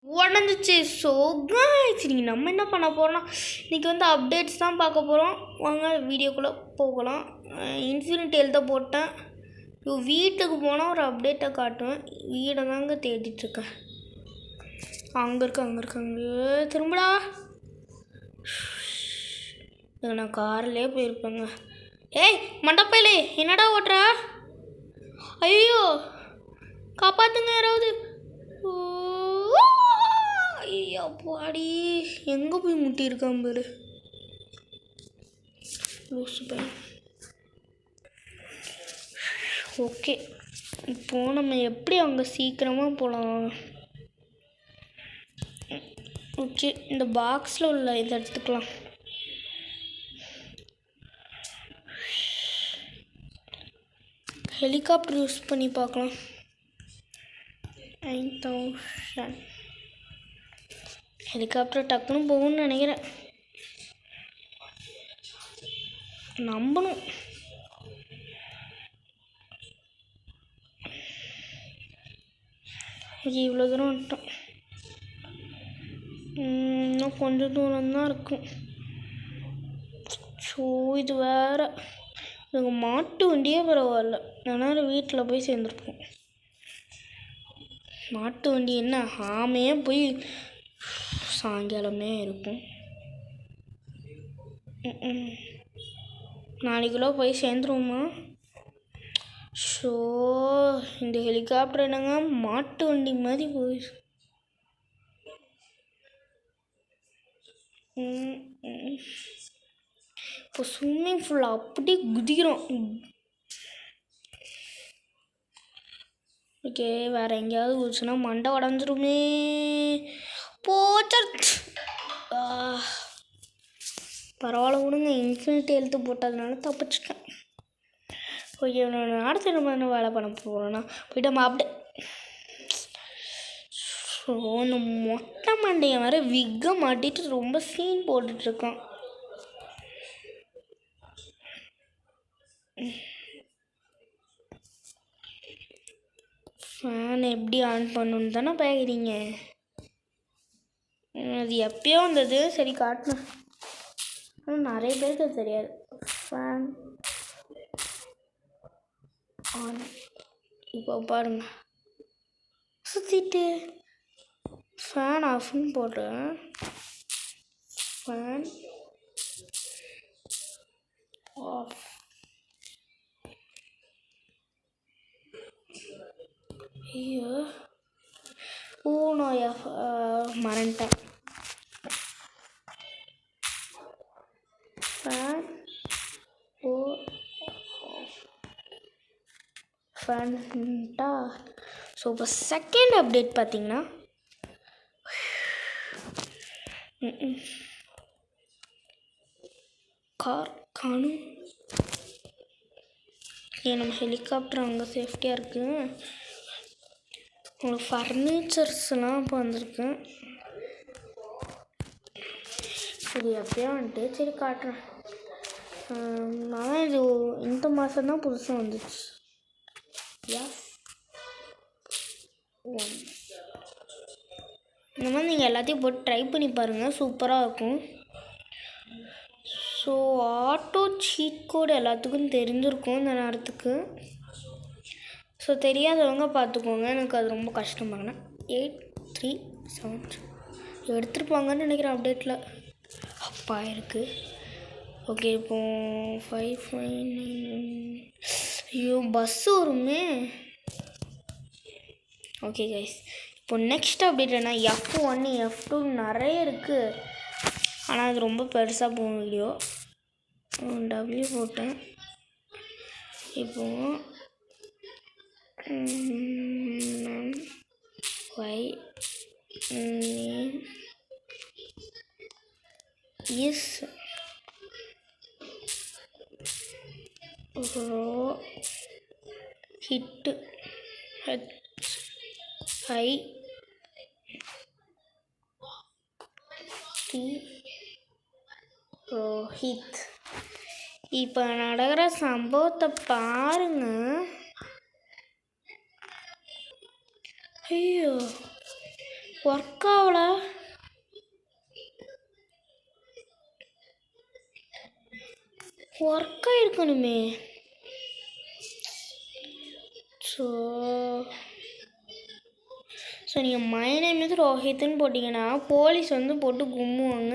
உடஞ்சிச்சு. So guys நீங்கள் நம்ம என்ன பண்ண போகிறோம்னா இன்றைக்கி வந்து அப்டேட்ஸ் தான் பார்க்க போகிறோம். வாங்க வீடியோக்குள்ளே போகலாம். இன்ஃபினிட்டி எழுத போட்டேன். வீட்டுக்கு போனால் ஒரு அப்டேட்டை காட்டுவேன். வீடை தாங்க தேடிட்டுருக்கேன். அங்கே அங்கே திரும்படா. நான் கார்லேயே போயிருப்பேங்க. ஏய் மண்டப்பையிலே என்னடா ஓட்டுற? ஐயோ காப்பாற்றுங்க யாராவது. ஐயோ பாடி எங்கே போய் முட்டியிருக்கான் பேர் லூசு பையன். ஓகே இப்போது நம்ம எப்படி அங்கே சீக்கிரமாக போகலாம்? ஓகே இந்த பாக்ஸில் உள்ள இதை எடுத்துக்கலாம். ஹெலிகாப்டர் யூஸ் பண்ணி பார்க்கலாம். 9000 ஹெலிகாப்டர் டக்குன்னு போகும்னு நினைக்கிறேன். நம்பணும். இவ்வளோ தூரம் வந்துட்டோம். இன்னும் கொஞ்சம் தூரம்தான் இருக்கும். ஸோ இது வேறு எனக்கு மாட்டு வண்டியே பரவாயில்ல. அதனால் வீட்டில் போய் சேர்ந்துருப்போம். மாட்டு வண்டி என்ன ஆமையே போய் சாயங்காலமே இருக்கும். நாளைக்குள்ளே போய் சேர்ந்துருவோமா? ஸோ இந்த ஹெலிகாப்டர் என்னங்க மாட்டு வண்டி மாதிரி போய் இப்போ ஸ்விம்மிங் ஃபுல் அப்படியே குதிக்கிறோம். ஓகே வேறு எங்கேயாவது குதிச்சுன்னா மண்டை உடஞ்சிருமே. போச்ச பரவாயில்ல விடுங்க. இன்ஃபினிட்டி எழுத்து போட்டதுனால தப்பிச்சிட்டேன். ஓகே நான் அடுத்து நம்ம என்ன வேலை பண்ண போகிறோன்னா போய்ட்டு நம்ம அப்படியே ஸோ இந்த மொட்டை மண்டையை வேறு விக்கை மாட்டிட்டு ரொம்ப சீன் போட்டுட்ருக்கான். ஃபேன் எப்படி ஆன் பண்ணணுன்னு தானே பார்க்குறீங்க? அது எப்பயோ வந்தது. சரி காட்டினேன். ஆனால் நிறைய பேருக்கு அது தெரியாது. Fan on. இப்போ பாருங்க சுற்றிட்டு ஃபேன் ஆஃப்னு போடுறேன். Fan off. ஐயோ நான் மறந்துட்டேன். ஃபேன் ஃபேன்ட்டா. ஸோ இப்போ செகண்ட் அப்டேட் பார்த்தீங்கன்னா கார் காணும். நம்ம ஹெலிகாப்டர் அங்கே சேஃப்டியாக இருக்குது. உங்களுக்கு ஃபர்னிச்சர்ஸ்லாம் இப்போ வந்திருக்கு. சரி எப்பயோ வந்துட்டு சரி காட்டுறேன். ஆனால் இது இந்த மாதம்தான் புதுசாக வந்துச்சு. இந்த மாதிரி நீங்கள் எல்லாத்தையும் போட்டு ட்ரை பண்ணி பாருங்கள். சூப்பராக இருக்கும். ஸோ ஆட்டோ சீட் கோடு எல்லாத்துக்கும் தெரிஞ்சிருக்கும் இந்த நேரத்துக்கு. ஸோ தெரியாதவங்க பார்த்துக்கோங்க. எனக்கு அது ரொம்ப கஷ்டமாகனா 837 எடுத்துருப்பாங்கன்னு நினைக்கிறேன் அப்டேட்டில். அப்பா இருக்குது. ஓகே இப்போது 559. ஐயோ பஸ்ஸு வருமே. ஓகே கைஸ் இப்போ நெக்ஸ்ட் அப்டேட் என்ன F1 F2 நிறைய இருக்குது. ஆனால் அது ரொம்ப பெருசாக போகும் வீடியோ. W போட்டேன். இப்போது Y name is Rohit Rohit. இப்போ நடக்கிற சம்பவத்தை பாருங்க. ஐயோ ஒர்க் ஆகல. ஒர்க் ஆகிருக்கணுமே. ஸோ நீங்கள் மை நேம் இஸ் ரோஹித்னு போட்டிங்கன்னா போலீஸ் வந்து போட்டு கும்முவாங்க.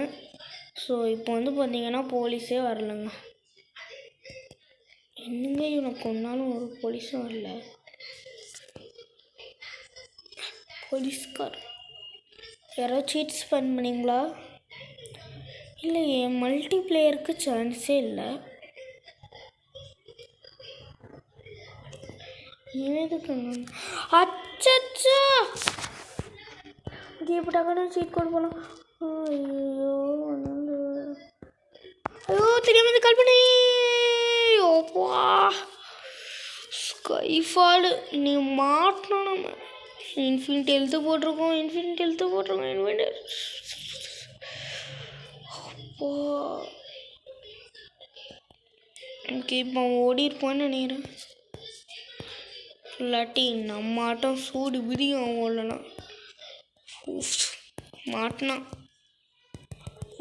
ஸோ இப்போ வந்து பார்த்தீங்கன்னா போலீஸே வரலைங்க. என்னங்க இவனை கொன்னாலும் ஒரு போலீஸும் வரல. போலீஸ்கார் யாரோ சீட்ஸ் பண்ணிங்களா? இல்லையே, மல்டி பிளேயருக்கு சான்ஸே இல்லை. எதுக்கு அச்சோ இப்போ டக்குனு சீட் கொண்டு போகலாம். ஐயோ ஐயோ தெரியாம கால் பண்ணி. ஓப்பா ஸ்கைஃபாலு நீ மாட்டணும். நம்ம இன்ஃபினிட்டி ஹெல்த்து போட்டிருக்கோம். அப்போ ஓகே இப்போ ஓடி இருப்பான்னு நினைக்கிறேன். இல்லாட்டி நம்ம ஆட்டம் சூடு விரியும். ஓடலனா மாட்டினான்.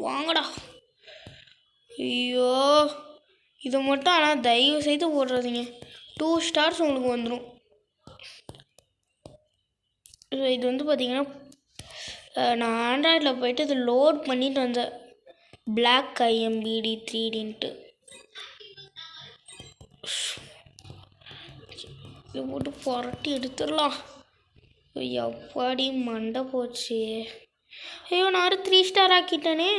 வாங்கடா. ஐயோ இதை மட்டும் ஆனால் தயவு செய்து போடுறதுங்க. 2 ஸ்டார்ஸ் உங்களுக்கு வந்துடும். இது வந்து பார்த்தீங்கன்னா நான் ஆண்ட்ராய்டில் போய்ட்டு இது லோட் பண்ணிட்டு வந்தேன். பிளாக் IMBD 3Dன்ட்டு இது போட்டு புரட்டி எடுத்துடலாம். எப்பாடி மண்டை போச்சு. ஐயோ நான் 3 ஸ்டார் ஆக்கிட்டேனே.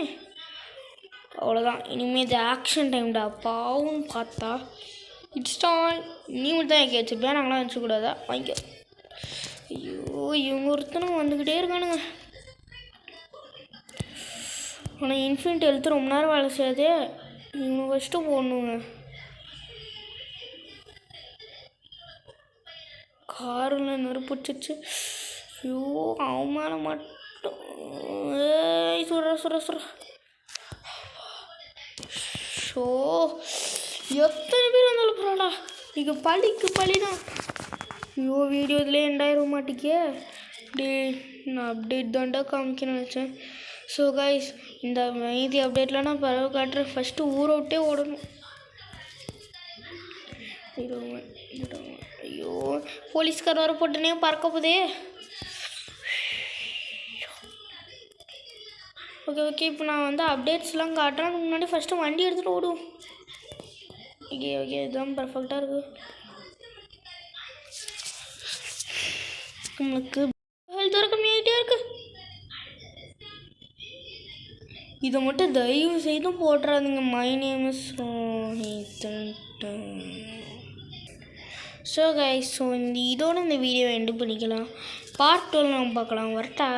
அவ்வளோதான், இனிமேல் இது ஆக்ஷன் டைம்டா. பாவும் பார்த்தா இட்ஸ்டால் நீ மட்டும் தான் ஆக்கி வச்சுருப்பேன். நாங்களாம் வச்சுக்கூடாதா? வாங்கிக்க. ஐயோ இவங்க ஒருத்தனும் வந்துக்கிட்டே இருக்கானுங்க. ஆனால் இன்ஃபினிட்டி ஹெல்த்து ரொம்ப நேரம் வேலை செய்யாதே. இவங்க ஃபஸ்ட்டு போடணுங்க. காரில் நெருப்பிச்சிச்சு. ஐயோ அவமான மட்டும் சுடுற. ஷோ எத்தனை பேர் வந்தாலும் பரவாடா. இங்கே பழிதான். ஐயோ வீடியோ இதில் எண்டாயிர மாட்டிக்கே. நான் அப்டேட் தாண்டா காமிக்கணும்னு நினச்சேன். ஸோ கைஸ் இந்த மீதி அப்டேட்லாம் நான் பரவ காட்டுறேன். ஃபஸ்ட்டு ஊரை விட்டே ஓடணும். ஐயோ போலீஸ்கார் வர போட்டுனே பறக்க போதே. ஓகே இப்போ நான் வந்து அப்டேட்ஸ்லாம் காட்டுறேன். அதுக்கு முன்னாடி ஃபஸ்ட்டு வண்டி எடுத்துகிட்டு ஓடும். ஓகே இதுதான் பர்ஃபெக்டாக இருக்குது. நம்மளுக்கு ஹெல்த் வர கம்மியாகிட்டே இருக்கு. இதை மட்டும் தயவு செய்து போட்டுறாதுங்க. My name is so guys இதோட இந்த வீடியோவை எண்டு பண்ணிக்கலாம். பார்ட் 12 நம்ம பார்க்கலாம். வரட்டா.